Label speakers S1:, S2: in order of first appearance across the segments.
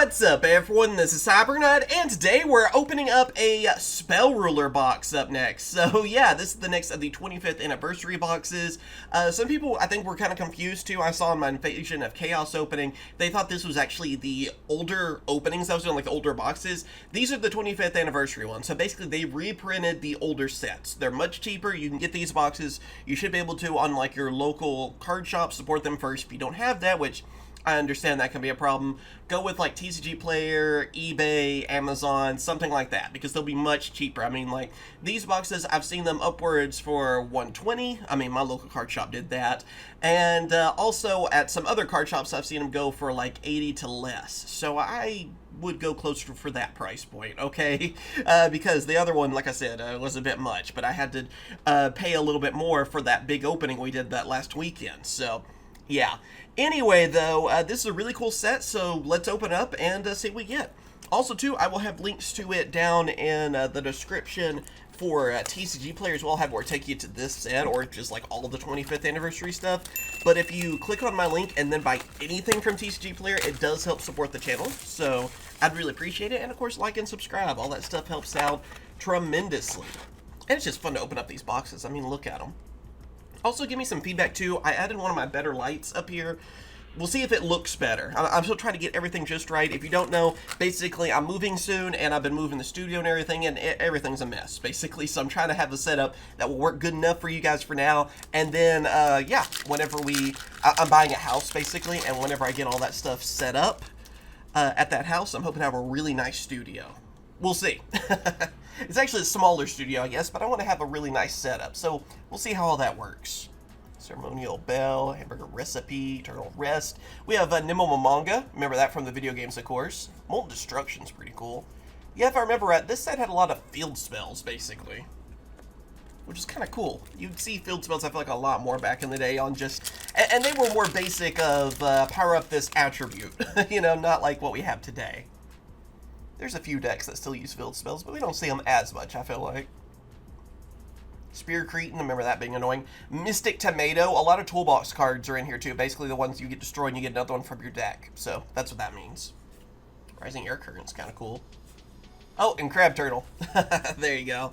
S1: What's up, everyone? This is CyberKnight, and today we're opening up a Spell Ruler box up next. So yeah, this is the next of the 25th anniversary boxes. Some people, I think, were kind of confused too. I saw in my Invasion of Chaos opening, they thought this was actually the older openings I was doing, like the older boxes. These are the 25th anniversary ones. So basically, they reprinted the older sets. They're much cheaper. You can get these boxes. You should be able to, on like your local card shop, support them first. If you don't have that, which I understand that can be a problem, go with like TCG Player, eBay, Amazon, something like that, because they'll be much cheaper. I mean, like, these boxes, I've seen them upwards for $120. I mean, my local card shop did that. And also at some other card shops, I've seen them go for like 80 to less. So I would go closer for that price point, okay? Because the other one, like I said, was a bit much, but I had to pay a little bit more for that big opening we did that last weekend. So yeah. Anyway, though, this is a really cool set, so let's open up and see what we get. Also, too, I will have links to it down in the description for TCG Player as well. I'll have where it take you to this set, or just like all of the 25th anniversary stuff. But if you click on my link and then buy anything from TCG Player, it does help support the channel, so I'd really appreciate it. And of course, like and subscribe. All that stuff helps out tremendously. And it's just fun to open up these boxes. I mean, look at them. Also, give me some feedback, too. I added one of my better lights up here. We'll see if it looks better. I'm still trying to get everything just right. If you don't know, basically, I'm moving soon, and I've been moving the studio and everything, and everything's a mess, basically. So I'm trying to have a setup that will work good enough for you guys for now. And then, yeah, whenever I'm buying a house, basically, and whenever I get all that stuff set up at that house, I'm hoping to have a really nice studio. We'll see. It's actually a smaller studio, I guess, but I want to have a really nice setup, so we'll see how all that works. Ceremonial Bell, Hamburger Recipe, Eternal Rest. We have Nemo Momonga. Remember that from the video games, of course. Molten Destruction's pretty cool. Yeah, if I remember right, this set had a lot of field spells, basically, which is kind of cool. You'd see field spells, I feel like, a lot more back in the day on just... And they were more basic of power up this attribute, you know, not like what we have today. There's a few decks that still use field spells, but we don't see them as much, I feel like. Spear Cretin, remember that being annoying. Mystic Tomato, a lot of toolbox cards are in here too. Basically the ones you get destroyed and you get another one from your deck. So that's what that means. Rising Air Current's kind of cool. Oh, and Crab Turtle. There you go.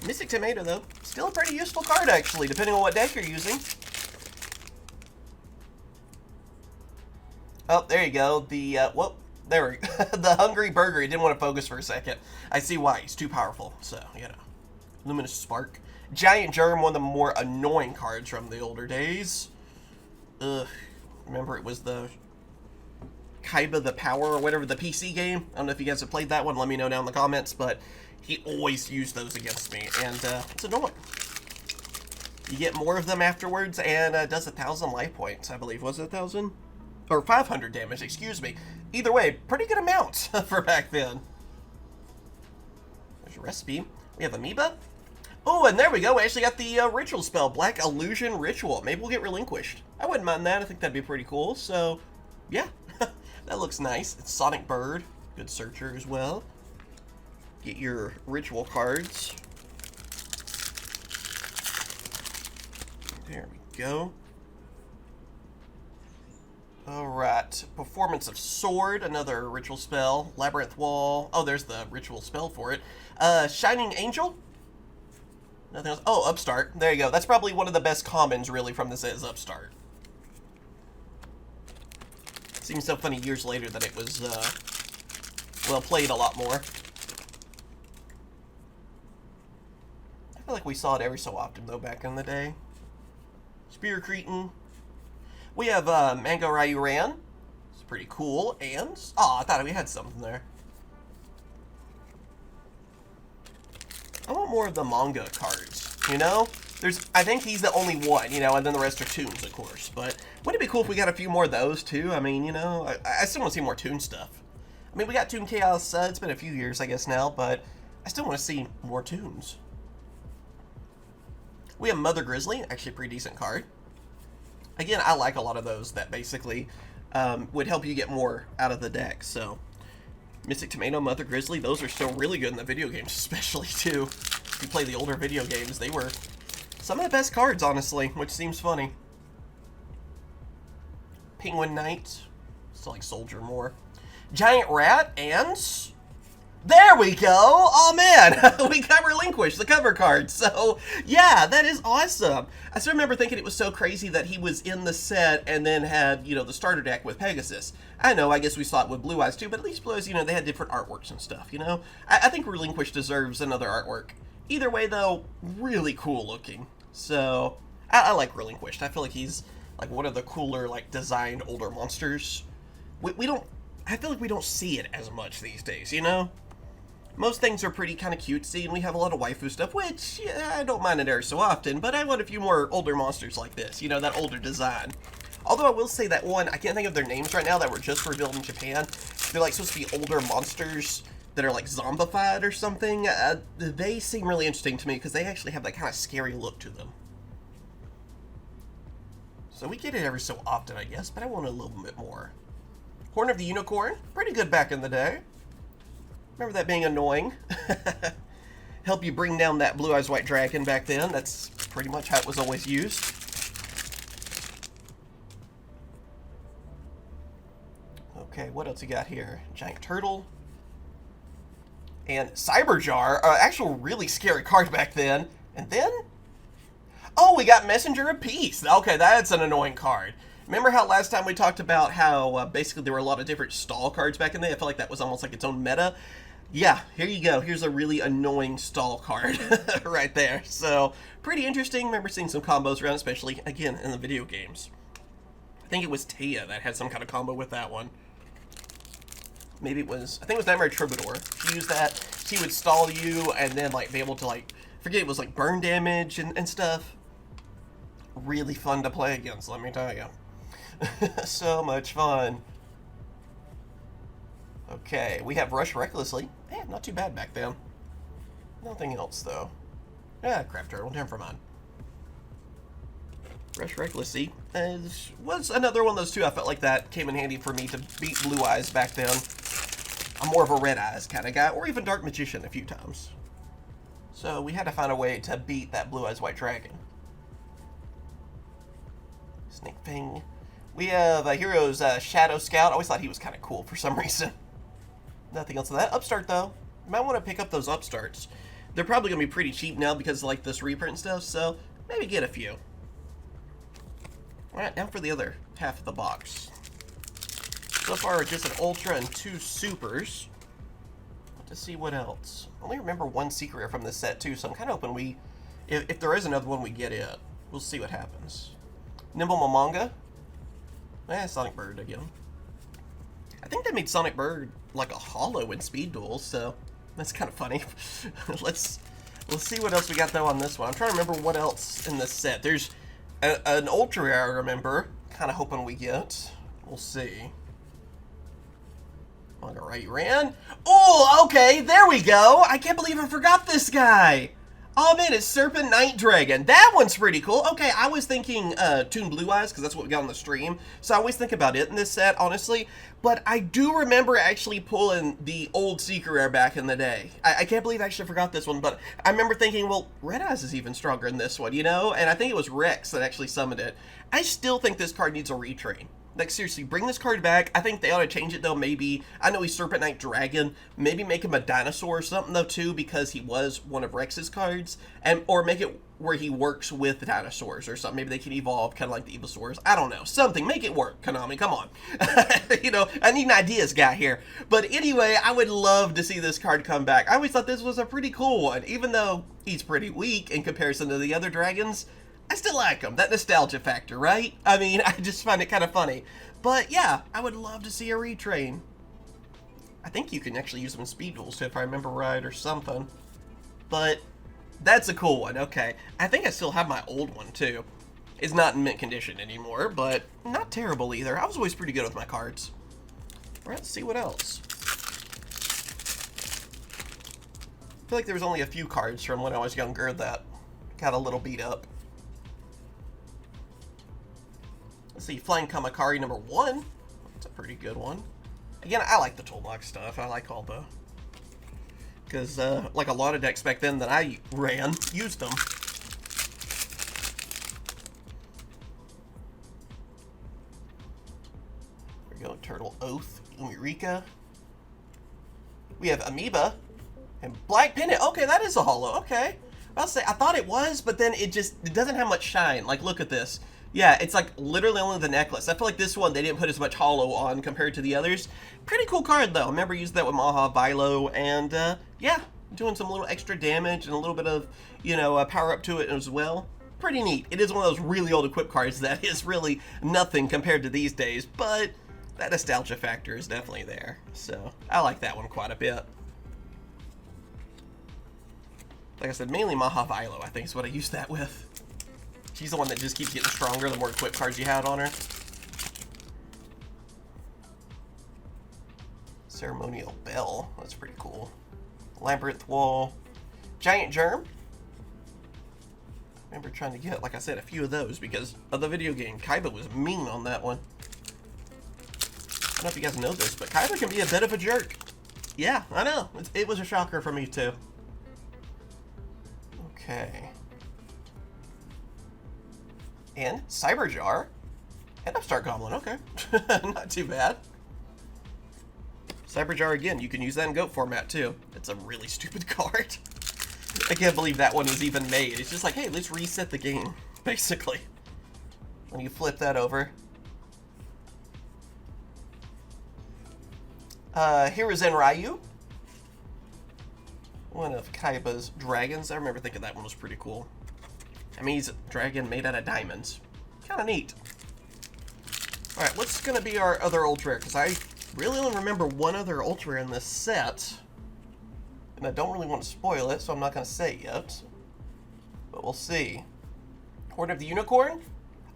S1: Mystic Tomato, though, still a pretty useful card, actually, depending on what deck you're using. Oh, there you go. The, whoop. There we go. The Hungry Burger. He didn't want to focus for a second. I see why. He's too powerful. So, you know. Luminous Spark. Giant Germ, one of the more annoying cards from the older days. Ugh. Remember it was the Kaiba the Power or whatever, the PC game. I don't know if you guys have played that one. Let me know down in the comments. But he always used those against me. And it's annoying. You get more of them afterwards and does 1,000 life points, I believe. Was it 1,000? Or 500 damage, excuse me. Either way, pretty good amount for back then. There's a recipe. We have Amoeba. Oh, and there we go. We actually got the ritual spell, Black Illusion Ritual. Maybe we'll get relinquished. I wouldn't mind that. I think that'd be pretty cool. So, yeah. That looks nice. It's Sonic Bird. Good searcher as well. Get your ritual cards. There we go. Alright, Performance of Sword, another ritual spell. Labyrinth Wall. Oh, there's the ritual spell for it. Shining Angel. Nothing else. Oh, Upstart. There you go. That's probably one of the best commons, really, from this is Upstart. Seems so funny years later that it was, well, played a lot more. I feel like we saw it every so often, though, back in the day. Spear Cretin. We have Mango Ryu Ran. It's pretty cool. And, oh, I thought we had something there. I want more of the manga cards, you know? I think he's the only one, you know, and then the rest are tunes, of course. But wouldn't it be cool if we got a few more of those, too? I mean, you know, I still want to see more Toon stuff. I mean, we got Toon Chaos, it's been a few years, I guess, now, but I still want to see more Toons. We have Mother Grizzly, actually a pretty decent card. Again, I like a lot of those that basically would help you get more out of the deck, so... Mystic Tomato, Mother Grizzly, those are still really good in the video games, especially, too. If you play the older video games, they were some of the best cards, honestly, which seems funny. Penguin Knight, still like Soldier more. Giant Rat, and there we go. Oh man, we got Relinquished, the cover card. So yeah, that is awesome. I still remember thinking it was so crazy that he was in the set and then had, you know, the starter deck with Pegasus. I know, I guess we saw it with Blue Eyes too, but at least Blue Eyes, you know, they had different artworks and stuff, you know? I think Relinquished deserves another artwork. Either way though, really cool looking. So I like Relinquished. I feel like he's like one of the cooler, like, designed older monsters. We don't, I feel like we don't see it as much these days, you know? Most things are pretty kind of cutesy, and we have a lot of waifu stuff, which, yeah, I don't mind it every so often, but I want a few more older monsters like this, you know, that older design. Although I will say that one, I can't think of their names right now, that were just revealed in Japan. They're, like, supposed to be older monsters that are, like, zombified or something. They seem really interesting to me, because they actually have that kind of scary look to them. So we get it every so often, I guess, but I want a little bit more. Horn of the Unicorn, pretty good back in the day. Remember that being annoying? Help you bring down that Blue Eyes White Dragon back then. That's pretty much how it was always used. Okay, what else you got here? Giant Turtle. And Cyberjar, actual really scary card back then. And then... oh, we got Messenger of Peace. Okay, that's an annoying card. Remember how last time we talked about how basically there were a lot of different stall cards back in the day? I felt like that was almost like its own meta. Yeah, here you go. Here's a really annoying stall card right there. So, pretty interesting. Remember seeing some combos around, especially, again, in the video games. I think it was Taya that had some kind of combo with that one. Maybe it was, I think it was Nightmare Troubadour. She used that. She would stall you and then, like, be able to, like, I forget, it was, like, burn damage and stuff. Really fun to play against, let me tell you. So much fun. Okay, we have Rush Recklessly. Man, not too bad back then. Nothing else, though. Ah, Crab Turtle, never mind. Rush Recklessly was another one of those two. I felt like that came in handy for me to beat Blue Eyes back then. I'm more of a Red Eyes kind of guy, or even Dark Magician a few times. So we had to find a way to beat that Blue Eyes White Dragon. Snake Fang. We have Hero's Shadow Scout. I always thought he was kind of cool for some reason. Nothing else of that. Upstart, though. You might want to pick up those Upstarts. They're probably going to be pretty cheap now because of, like, this reprint and stuff, so maybe get a few. Alright, now for the other half of the box. So far, just an Ultra and 2 Supers. Let's see what else. I only remember 1 Secret Rare from this set, too, so I'm kind of hoping we... If there is another one, we get it. We'll see what happens. Nimble Momonga. Sonic Bird again. I think they made Sonic Bird like a holo in Speed Duel, so that's kind of funny. Let's see what else we got though on this one. I'm trying to remember what else in this set. There's an Ultra Rare I remember. Kind of hoping we get. We'll see. Manga Right Ran. Oh, okay, there we go. I can't believe I forgot this guy. Oh man, it's Serpent Night Dragon. That one's pretty cool. Okay, I was thinking Toon Blue Eyes, because that's what we got on the stream. So I always think about it in this set, honestly. But I do remember actually pulling the old Secret Rare back in the day. I can't believe I actually forgot this one, but I remember thinking, well, Red Eyes is even stronger in this one, you know? And I think it was Rex that actually summoned it. I still think this card needs a retrain. Like, seriously, bring this card back. I think they ought to change it, though, maybe. I know he's Serpent Night Dragon. Maybe make him a dinosaur or something, though, too, because he was one of Rex's cards. Or make it where he works with the dinosaurs or something. Maybe they can evolve, kind of like the Evosaurs. I don't know. Something. Make it work, Konami. Come on. You know, I need an ideas guy here. But anyway, I would love to see this card come back. I always thought this was a pretty cool one. Even though he's pretty weak in comparison to the other dragons, I still like him. That nostalgia factor, right? I mean, I just find it kind of funny. But yeah, I would love to see a retrain. I think you can actually use them in Speed Duels, if I remember right, or something. But that's a cool one. Okay. I think I still have my old one, too. It's not in mint condition anymore, but not terrible either. I was always pretty good with my cards. Alright, let's see what else. I feel like there was only a few cards from when I was younger that got a little beat up. Let's see, Flying Kamakari number 1. That's a pretty good one. Again, I like the toolbox stuff. I like all the... Because, like a lot of decks back then that I ran, used them. There we go, Turtle Oath, Eureka. We have Amoeba and Black Pendant. Okay, that is a holo. Okay. I'll say, I thought it was, but then it doesn't have much shine. Like, look at this. Yeah, it's like literally only the necklace. I feel like this one, they didn't put as much holo on compared to the others. Pretty cool card, though. I remember using that with Maha Vilo, and yeah, doing some little extra damage and a little bit of, you know, power up to it as well. Pretty neat. It is one of those really old equip cards that is really nothing compared to these days, but that nostalgia factor is definitely there. So, I like that one quite a bit. Like I said, mainly Maha Vilo, I think is what I use that with. She's the one that just keeps getting stronger the more equip cards you had on her. Ceremonial Bell, that's pretty cool. Labyrinth Wall. Giant Germ. I remember trying to get, like I said, a few of those because of the video game. Kaiba was mean on that one. I don't know if you guys know this, but Kaiba can be a bit of a jerk. Yeah, I know. It was a shocker for me, too. Okay. And Cyberjar. And Upstart Goblin, okay. Not too bad. Cyberjar again, you can use that in GOAT format too. It's a really stupid card. I can't believe that one was even made. It's just like, hey, let's reset the game, basically. When you flip that over. Hiruzen Ryu. One of Kaiba's dragons. I remember thinking that one was pretty cool. I mean, he's a dragon made out of diamonds. Kind of neat. Alright, what's going to be our other ultra rare? Because I really only remember one other ultra rare in this set. And I don't really want to spoil it, so I'm not going to say it yet. But we'll see. Horn of the Unicorn?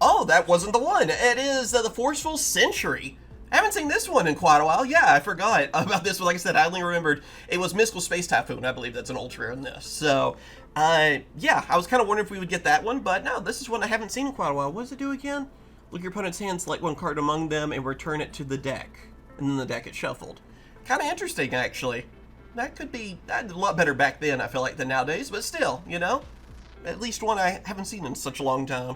S1: Oh, that wasn't the one. It is the Forceful Century. I haven't seen this one in quite a while. Yeah, I forgot about this one. Like I said, I only remembered it was Mystical Space Typhoon. I believe that's an ultra rare in this. So, yeah, I was kind of wondering if we would get that one, but no, this is one I haven't seen in quite a while. What does it do again? Look at your opponent's hand, select one card among them, and return it to the deck. And then the deck gets shuffled. Kind of interesting, actually. That could be a lot better back then, I feel like, than nowadays, but still, you know? At least one I haven't seen in such a long time.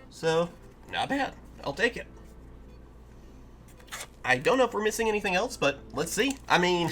S1: So, not bad. I'll take it. I don't know if we're missing anything else, but let's see. I mean,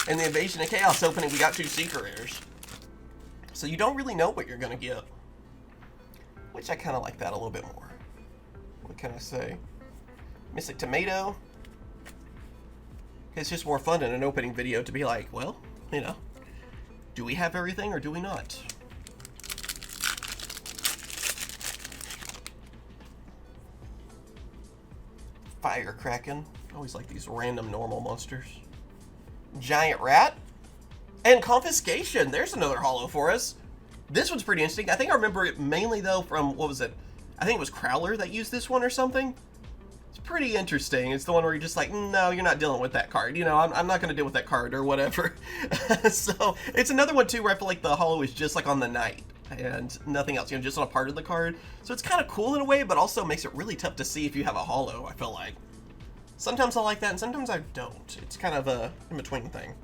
S1: in the Invasion of Chaos opening, we got 2 secret rares. So you don't really know what you're going to get. Which I kind of like that a little bit more. What can I say? Mystic Tomato. It's just more fun in an opening video to be like, well, you know, do we have everything or do we not? Fire Kraken. I always like these random normal monsters. Giant Rat. And Confiscation. There's another holo for us. This one's pretty interesting. I think I remember it mainly, though, from, what was it? I think it was Crowler that used this one or something. It's pretty interesting. It's the one where you're just like, no, you're not dealing with that card. You know, I'm not going to deal with that card or whatever. So, it's another one, too, where I feel like the holo is just like on the night. And nothing else, you know, just on a part of the card. So it's kind of cool in a way, but also makes it really tough to see if you have a holo, I feel like. Sometimes I like that, and sometimes I don't. It's kind of a in-between thing.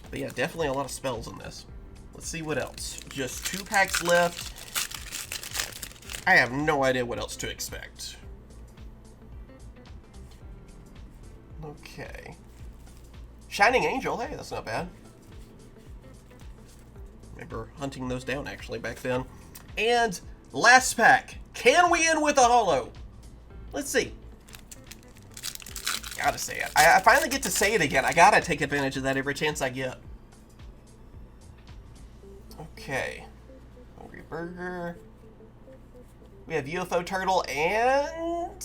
S1: But yeah, definitely a lot of spells in this. Let's see what else. Just 2 packs left. I have no idea what else to expect. Okay. Shining Angel, hey, that's not bad. Remember hunting those down, actually, back then. And last pack. Can we end with a holo? Let's see. Gotta say it. I finally get to say it again. I gotta take advantage of that every chance I get. Okay. Hungry Burger. We have UFO Turtle and...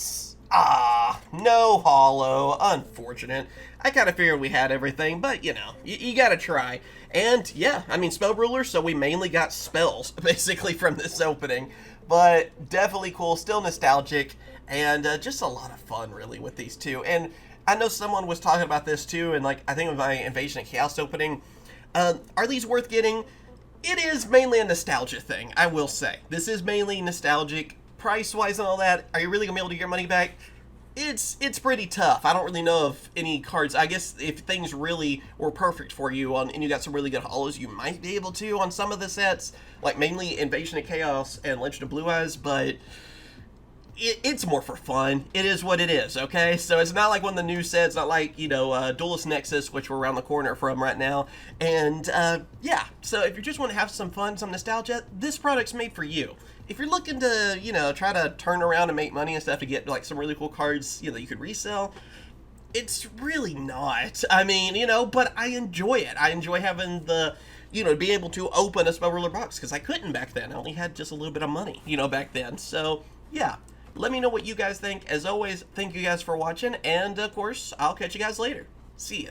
S1: no holo. Unfortunate. I kind of figured we had everything, but, you know, you gotta try. And, yeah, I mean, Spell Ruler, so we mainly got spells, basically, from this opening. But definitely cool, still nostalgic, and just a lot of fun, really, with these two. And I know someone was talking about this, too, and, like, I think with my Invasion of Chaos opening. Are these worth getting? It is mainly a nostalgia thing, I will say. This is mainly nostalgic, price-wise and all that. Are you really going to be able to get your money back? It's pretty tough. I don't really know of any cards. I guess if things really were perfect for you and you got some really good holos, you might be able to on some of the sets, like mainly Invasion of Chaos and Legend of Blue Eyes, but it's more for fun. It is what it is, okay? So it's not like one of the new sets, not like, you know, Duelist Nexus, which we're around the corner from right now. And, yeah, so if you just want to have some fun, some nostalgia, this product's made for you. If you're looking to, you know, try to turn around and make money and stuff to get, like, some really cool cards, you know, that you could resell, it's really not. I mean, you know, but I enjoy it. I enjoy having the, you know, being able to open a Spell Ruler box, because I couldn't back then. I only had just a little bit of money, you know, back then. So, yeah. Let me know what you guys think. As always, thank you guys for watching, and of course, I'll catch you guys later. See ya.